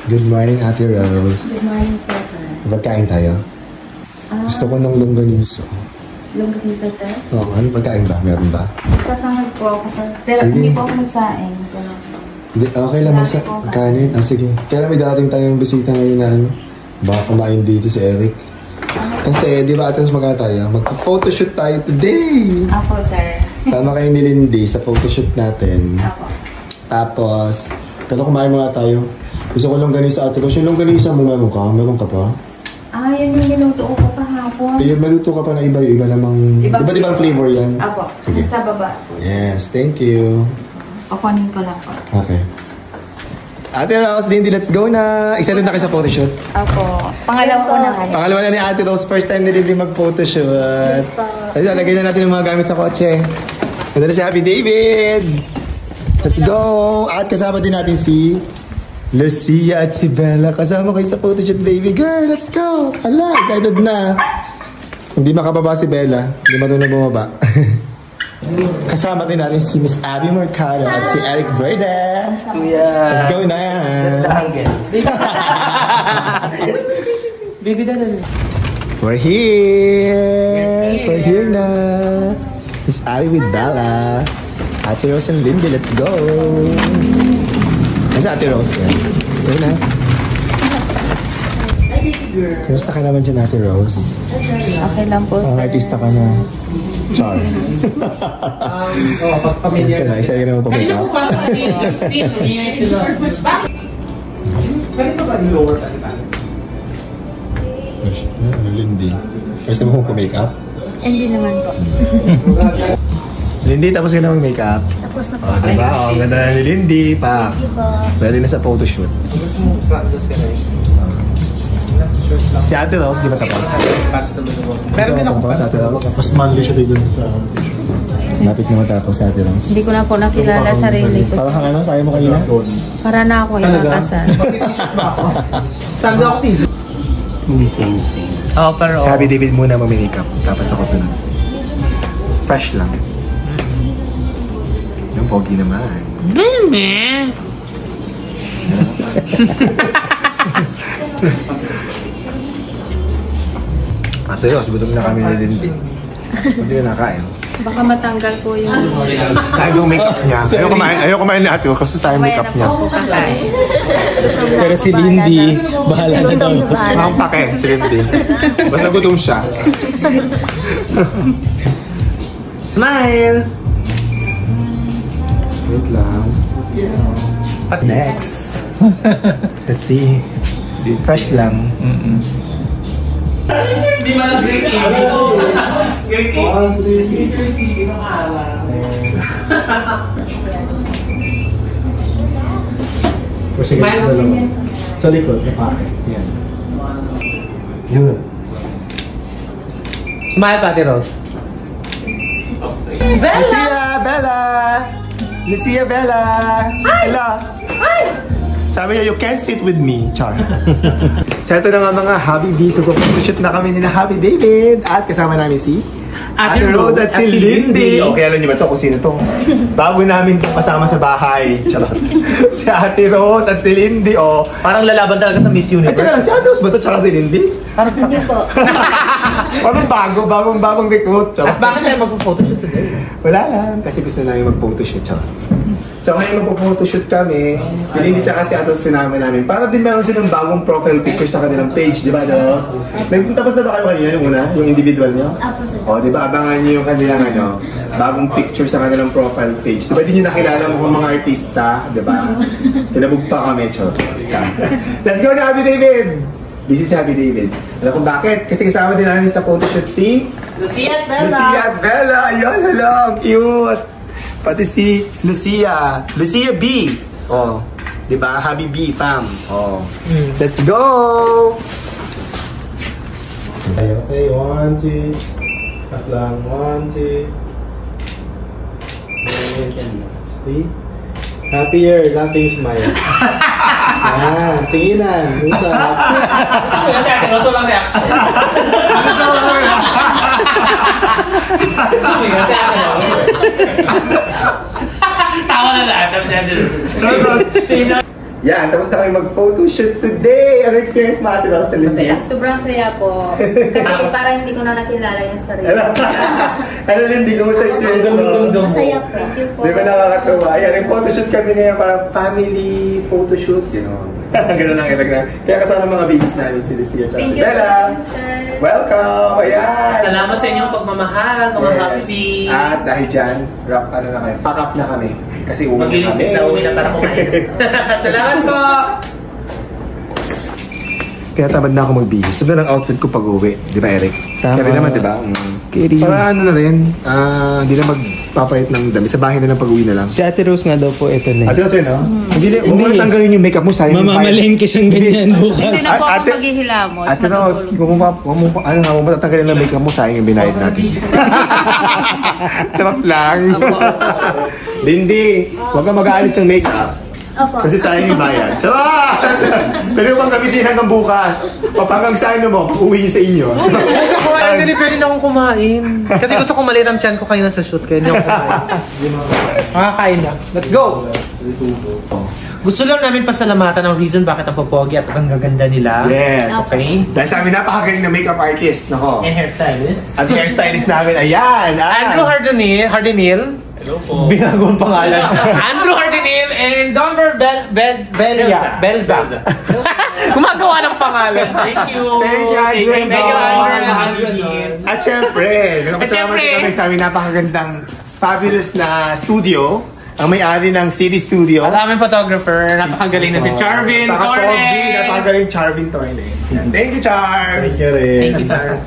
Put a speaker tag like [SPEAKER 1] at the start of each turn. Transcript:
[SPEAKER 1] Good morning, Ate Rose.
[SPEAKER 2] Good morning po, sir.
[SPEAKER 1] Pagkain tayo? Gusto ko ng longganisa.
[SPEAKER 2] Longganisa, sir?
[SPEAKER 1] Oo, ano pagkain ba? Meron ba?
[SPEAKER 2] Sasangag po ako, sir. Pero hindi po ako nagsaing.
[SPEAKER 1] Okay lang sa kanin. Sige. Kaya may dating tayong bisita ngayon na ano. Baka kumain dito si Eric. Kasi, di ba atas magkano tayo? Magpa-photoshoot tayo today!
[SPEAKER 2] Apo, sir.
[SPEAKER 1] Tama kayo ni Lindy sa photoshoot natin.
[SPEAKER 2] Apo.
[SPEAKER 1] Tapos, pero kumain mga tayo. Gusto ko longganisa ate. Kasi yung longganisa mo meron ka? Meron ka pa?
[SPEAKER 2] Yun yung niluto ko pa hapon.
[SPEAKER 1] Maluto ka pa na iba. Iba namang... Iba't ibang flavor yan.
[SPEAKER 2] Apo.
[SPEAKER 1] Sige.
[SPEAKER 2] Sa baba.
[SPEAKER 1] Yes, thank you.
[SPEAKER 2] Kukunin ko lang po.
[SPEAKER 1] Okay. Ate Rose, Lindy, let's go na. Excited na kayo sa photoshoot?
[SPEAKER 2] Apo. Pangalawa ko na.
[SPEAKER 1] Pangalawa na ni Ate Rose. First time ni Lindy mag-photoshoot.
[SPEAKER 2] Yes po.
[SPEAKER 1] Ayun, lagay na natin yung mga gamit sa kotse. Ito na si Happy David. Let's go. At kasama din natin si Lucia at si Bella. Kasama kayo sa photoshoot, baby girl. Let's go. Ala, excited na. Hindi makababa si Bella. Hindi matulong bumaba. Kasama din natin si Miss Abby Mercado at si Eric Verde. Let's go na. We're here. We're here na. Miss Abby with Bella. Ate Rose and Lindy, let's go. Nasa Ate Rose yan? Yun na. Kamusta ka naman dyan, Ate Rose?
[SPEAKER 2] Okay lang po, sir.
[SPEAKER 1] Artista ka na. Char.
[SPEAKER 3] Pag-familiar na.
[SPEAKER 1] Isa yun naman pa-make up.
[SPEAKER 3] Pwede ba ba i-lower pa kita?
[SPEAKER 1] Ano, Lindy? First time mo pa-make up?
[SPEAKER 2] Hindi naman po.
[SPEAKER 1] Lindy, tapos ka na mag-make up?
[SPEAKER 2] Tapos na po.
[SPEAKER 1] O, diba? O, ang ganda na ni Lindy. Pa. Ready na sa photoshoot. Si Ate Rose, di ba tapos?
[SPEAKER 3] Pero din ako
[SPEAKER 1] tapos, Ate Rose.
[SPEAKER 4] Mas manly siya dito sa
[SPEAKER 1] Lapit na matapos si Ate Rose.
[SPEAKER 2] Hindi ko na po nakilala sarili ko.
[SPEAKER 1] Parang ano, kaya mo kanina?
[SPEAKER 2] Para na ako yung kasal.
[SPEAKER 3] Saan daw ako tiso? Pero...
[SPEAKER 1] Sabi David muna mag-make up. Tapos ako sunod. Fresh lang. Yung pogi naman. Ate Rose, gutom na kami ni Lindy. Hindi na nakain.
[SPEAKER 2] Baka matanggal po yung...
[SPEAKER 1] Sayang yung makeup niya. Ayaw kumain ni Ate Rose kasi sayang
[SPEAKER 2] Kaya
[SPEAKER 1] makeup
[SPEAKER 2] na
[SPEAKER 1] niya.
[SPEAKER 2] po ako kakain.
[SPEAKER 4] Pero si Lindy, bahala na daw.
[SPEAKER 1] Ang pake, si Lindy. Basta gutom siya.
[SPEAKER 3] Smile!
[SPEAKER 1] Wait lang. Next. Let's see. Fresh lang.
[SPEAKER 3] Di ba na Greek tea? Greek tea?
[SPEAKER 4] Smile sa likod, napakit. Yan.
[SPEAKER 1] Yun.
[SPEAKER 3] Smile, Pati Rose.
[SPEAKER 1] Lucia! Bella! Lucia, Bella! Hello! Sabi niya, you can't sit with me. Char. So ito na nga mga Happy Bees. Mag-shoot na kami nila Happy David. At kasama namin si Ate Rose at si Lindy. Okay, alam niyo ba ito kung sino ito? Bago namin ito kasama sa bahay. Charot. Si Ate Rose at si Lindy. Oh.
[SPEAKER 3] Parang lalaban talaga sa Miss Universe.
[SPEAKER 1] Ay, teka lang, si Ate Rose ba ito? Tsaka si Lindy?
[SPEAKER 2] Hindi po.
[SPEAKER 1] Parang bagong recruit. Charot.
[SPEAKER 3] At bakit tayo magpo-photoshoot today?
[SPEAKER 1] Wala lang. Kasi gusto namin mag-photoshoot. Charot. So ngayon magpo-photoshoot kami, si Lindy tsaka si Atos sinama namin. Para din meron silang bagong profile picture sa kanilang page, di ba, Atos? Tapos na ba kayo kanina yung una, yung individual nyo? O, di ba, abangan nyo yung kanilang bagong picture sa kanilang profile page. Di ba, di nyo nakilala mo mga artista, di ba? Kinabog pa kami, chot. Let's go na, Happy David! This is Happy David. Alam kung bakit? Kasi kasama din namin sa photoshoot si
[SPEAKER 3] Lucia at Bella!
[SPEAKER 1] Lucia at Bella! Ayun, hello! Cute! Pati si Lucia. Lucia B. Oh, di ba? Happy B, fam. Oh. Let's go!
[SPEAKER 4] Okay, 1, 2. Half lang, 1, 2. Stay. Happier, laughing smile. Yan, tinginan. Usap.
[SPEAKER 3] Kasi Ate Rose, walang reaction. Sabi nga si Ate Rose. Tawa na lahat.
[SPEAKER 1] Yan, tapos na kami mag-photoshoot today. Ano experience mo, Ate Rose?
[SPEAKER 2] Sobrang saya po. Kasi parang hindi ko na nakilala yung sarili.
[SPEAKER 1] Ano Lindy, kumusta experience mo?
[SPEAKER 2] Masaya po. Thank you po.
[SPEAKER 1] Di ba nakakatawa? Ayan, yung photoshoot kami ngayon, parang family photoshoot, you know. Ganun ang ilag na. Kaya kasama mga babies namin, si Lucia at si
[SPEAKER 2] Thank you
[SPEAKER 1] Bella.
[SPEAKER 2] po, sir.
[SPEAKER 1] Welcome! Ayan!
[SPEAKER 3] Salamat sa inyong pagmamahal, mga happy.
[SPEAKER 1] At dahil dyan, wrap ano na kami, pack up na kami. Kasi uwi na kami.
[SPEAKER 3] Mag-iligit na uwi na para kumain. Salamat po!
[SPEAKER 1] Kaya tamad na ako magbihis. Sabi ng outfit ko pag-uwi. Di ba, Eric?
[SPEAKER 5] Tama.
[SPEAKER 1] Kaya rin naman, di ba? Para ano na rin, hindi na magpapalit ng dami. Sa bahay na lang pag-uwi na lang.
[SPEAKER 5] Si Ate Rose nga daw po, ito na.
[SPEAKER 1] Ate Rose, no? Hindi mo
[SPEAKER 5] Hindi.
[SPEAKER 1] tanggalin yung makeup mo, sayang yung
[SPEAKER 5] Mamamalengke siyang ganyan bukas.
[SPEAKER 2] Hindi na po ako
[SPEAKER 1] Ate-
[SPEAKER 2] maghihilamos.
[SPEAKER 1] Ate Rose, kung mo tatanggalin ng makeup mo, sayang yung binayad natin. Charot lang. Lindy, huwag kang mag-aalis ng makeup.
[SPEAKER 2] Opo.
[SPEAKER 1] Kasi sayang yung bayad. Charot! Pwede mo pang gamitin hanggang bukas. O hanggang sayang mo, uwi niyo sa inyo.
[SPEAKER 6] Kumain, hindi pwede na akong kumain. Kasi gusto ko maliit ang tiyan ko kanina sa shoot, kaya hindi ako kumain. Makakain na. Let's go! Gusto lang namin pasalamatan ang reason bakit ang popogi at ang gaganda nila.
[SPEAKER 1] Yes.
[SPEAKER 6] Okay.
[SPEAKER 1] Dahil sa amin, napakagaling na makeup artist. Nako.
[SPEAKER 6] And hairstylist.
[SPEAKER 1] At hairstylist namin, ayan.
[SPEAKER 6] Andrew Hardinil.
[SPEAKER 3] Hello po.
[SPEAKER 6] Binago ang pangalan. Andrew Hardinil and Donver Belza. Gumagawa ng pangalan.
[SPEAKER 3] Thank you.
[SPEAKER 1] Thank you, Andrew.
[SPEAKER 3] Thank you, Andrew.
[SPEAKER 1] At syempre, nagpasalamat
[SPEAKER 3] syempre,
[SPEAKER 1] kami sa aming napakagandang fabulous na studio. Ang may-ari ng City Studio.
[SPEAKER 6] At aming photographer, napakagaling na si Charvin
[SPEAKER 1] Napaka-pogi,
[SPEAKER 6] Torne.
[SPEAKER 1] napakagaling Charvin Torne. Thank you, Char.
[SPEAKER 6] Thank you, Char.